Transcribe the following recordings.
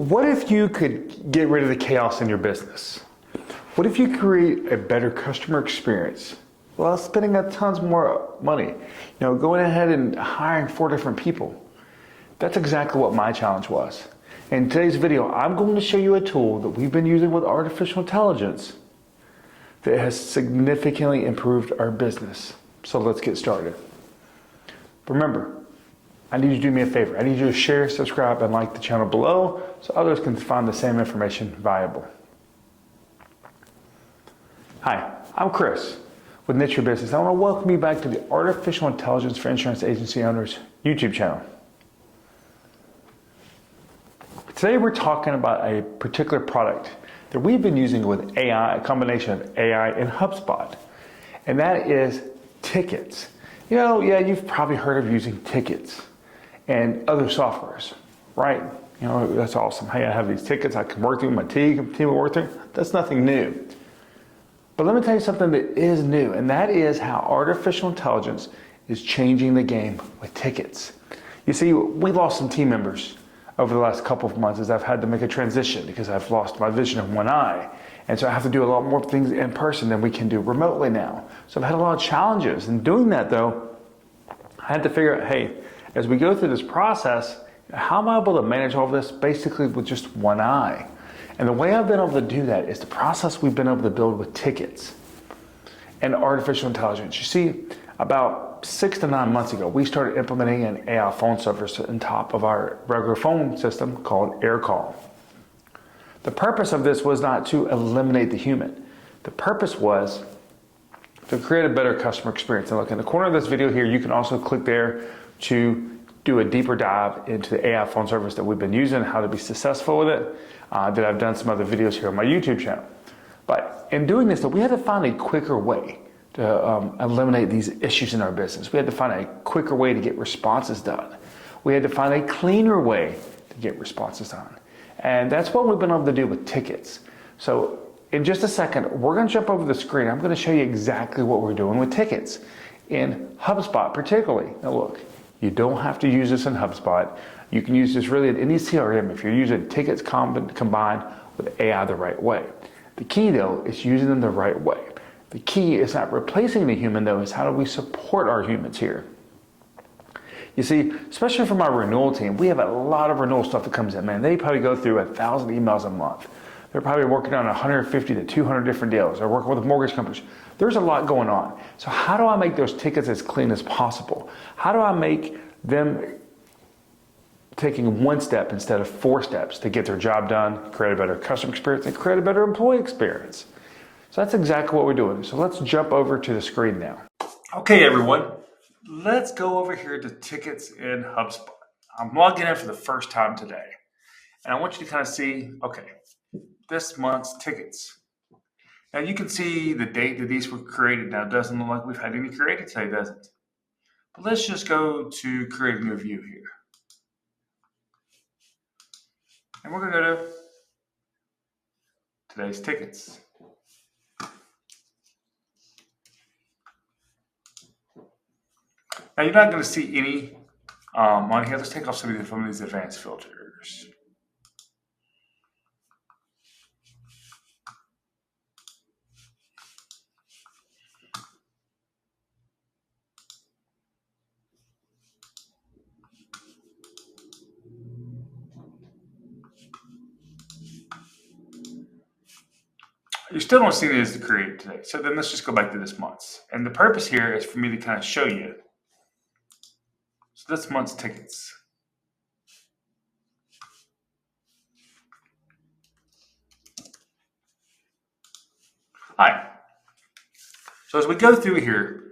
What if you could get rid of the chaos in your business? What if you create a better customer experience without spending a tons more money? Going ahead and hiring 4 different people. That's exactly what my challenge was. In today's video, I'm going to show you a tool that we've been using with artificial intelligence that has significantly improved our business. So let's get started. Remember, I need you to do me a favor. I need you to share, subscribe, and like the channel below so others can find the same information valuable. Hi, I'm Chris with Niche Your Business. I want to welcome you back to the Artificial Intelligence for Insurance Agency Owners YouTube channel. Today we're talking about a particular product that we've been using with AI, a combination of AI and HubSpot, and that is tickets. You've probably heard of using tickets and other softwares, right? That's awesome. Hey, I have these tickets, I can work through my team will work through. That's nothing new. But let me tell you something that is new, and that is how artificial intelligence is changing the game with tickets. You see, we lost some team members over the last couple of months as I've had to make a transition because I've lost my vision in one eye. And so I have to do a lot more things in person than we can do remotely now. So I've had a lot of challenges. In doing that though, I had to figure out, hey, as we go through this process, how am I able to manage all of this basically with just one eye? And the way I've been able to do that is the process we've been able to build with tickets and artificial intelligence. You see, about 6 to 9 months ago, we started implementing an AI phone service on top of our regular phone system called AirCall. The purpose of this was not to eliminate the human. The purpose was to create a better customer experience. And look, in the corner of this video here, you can also click there to do a deeper dive into the AI phone service that we've been using, how to be successful with it, that I've done some other videos here on my YouTube channel. But in doing this, though, we had to find a quicker way to eliminate these issues in our business. We had to find a quicker way to get responses done. We had to find a cleaner way to get responses done. And that's what we've been able to do with tickets. So in just a second, we're going to jump over the screen. I'm going to show you exactly what we're doing with tickets in HubSpot particularly. Now look, you don't have to use this in HubSpot. You can use this really in any CRM if you're using tickets combined with AI the right way. The key though is using them the right way. The key is not replacing the human though, is how do we support our humans here? You see, especially from our renewal team, we have a lot of renewal stuff that comes in, man. They probably go through 1,000 emails a month. They're probably working on 150 to 200 different deals. They're working with mortgage companies. There's a lot going on. So how do I make those tickets as clean as possible? How do I make them taking 1 step instead of 4 steps to get their job done, create a better customer experience, and create a better employee experience? So that's exactly what we're doing. So let's jump over to the screen now. Okay, everyone, let's go over here to tickets in HubSpot. I'm logging in for the first time today. And I want you to kind of see, okay, this month's tickets. Now you can see the date that these were created. Now it doesn't look like we've had any created today, does it? But let's just go to create a new view here. And we're going to go to today's tickets. Now you're not going to see any on here. Let's take off some of these advanced filters. You still don't see it as the created today. So then let's just go back to this month's. And the purpose here is for me to kind of show you. So this month's tickets. All right. So as we go through here,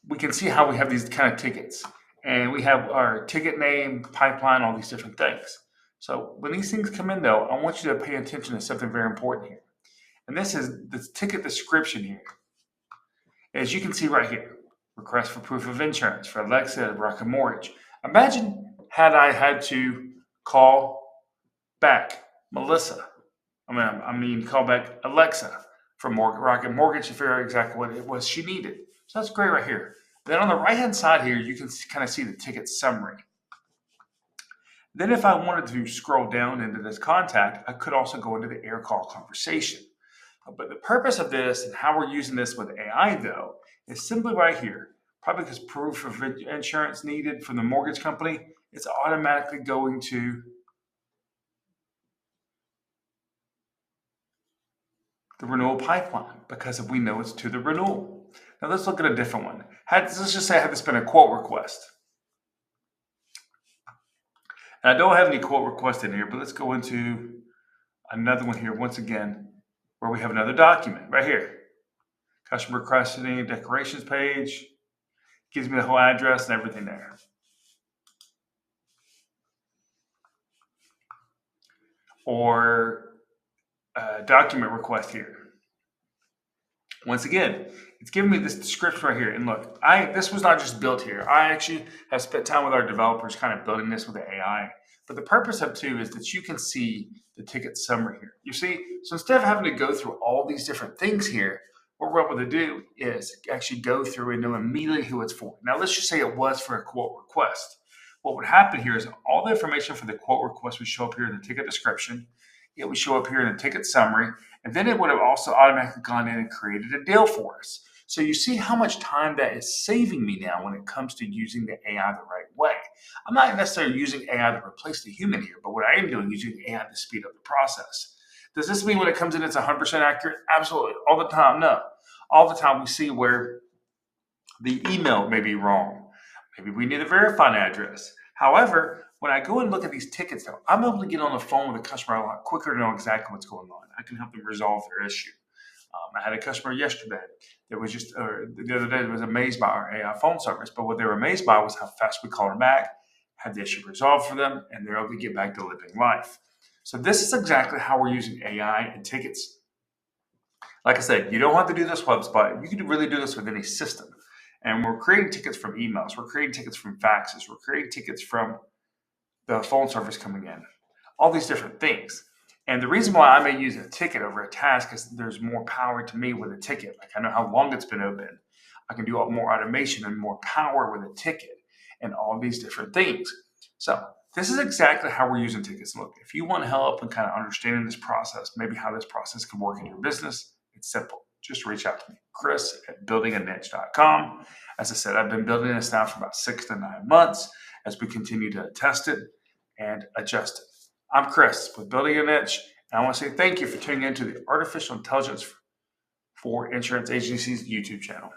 we can see how we have these kind of tickets. And we have our ticket name, pipeline, all these different things. So when these things come in though, I want you to pay attention to something very important here. And this is the ticket description here. As you can see right here, request for proof of insurance for Alexa, Rocket Mortgage. Imagine had I had to call back Melissa. Call back Alexa from Rocket Mortgage to figure out exactly what it was she needed. So that's great right here. Then on the right-hand side here, you can kind of see the ticket summary. Then if I wanted to scroll down into this contact, I could also go into the air call conversation. But the purpose of this and how we're using this with AI though is simply right here. Probably because proof of insurance needed from the mortgage company, it's automatically going to the renewal pipeline because if we know it's to the renewal. Now let's look at a different one. Let's just say I had to spend a quote request. And I don't have any quote request in here, but let's go into another one here once again, where we have another document right here. Customer requesting decorations page, gives me the whole address and everything there. Or a document request here. Once again, it's giving me this description right here. And look, this was not just built here. I actually have spent time with our developers kind of building this with the AI. But the purpose of too is that you can see the ticket summary here. You see, so instead of having to go through all these different things here, what we're able to do is actually go through and know immediately who it's for. Now, let's just say it was for a quote request. What would happen here is all the information for the quote request would show up here in the ticket description. It would show up here in the ticket summary, and then it would have also automatically gone in and created a deal for us. So you see how much time that is saving me now when it comes to using the AI the right way. I'm not necessarily using AI to replace the human here, but what I am doing is using AI to speed up the process. Does this mean when it comes in it's 100% accurate? Absolutely. All the time? No. All the time we see where the email may be wrong. Maybe we need a verified address. However, when I go and look at these tickets, though, I'm able to get on the phone with a customer a lot quicker to know exactly what's going on. I can help them resolve their issue. I had a customer yesterday that was just, the other day, that was amazed by our AI phone service. But what they were amazed by was how fast we called them back, had the issue resolved for them, and they're able to get back to living life. So this is exactly how we're using AI and tickets. Like I said, you don't have to do this with HubSpot. You can really do this with any system. And we're creating tickets from emails. We're creating tickets from faxes. We're creating tickets from the phone service coming in. All these different things. And the reason why I may use a ticket over a task is there's more power to me with a ticket. Like I know how long it's been open. I can do more automation and more power with a ticket and all these different things. So this is exactly how we're using tickets. Look, if you want help in kind of understanding this process, maybe how this process can work in your business, it's simple. Just reach out to me, chris@buildinganiche.com. As I said, I've been building this now for about 6 to 9 months as we continue to test it and adjust it. I'm Chris with Building a Niche, and I want to say thank you for tuning into the Artificial Intelligence for Insurance Agencies YouTube channel.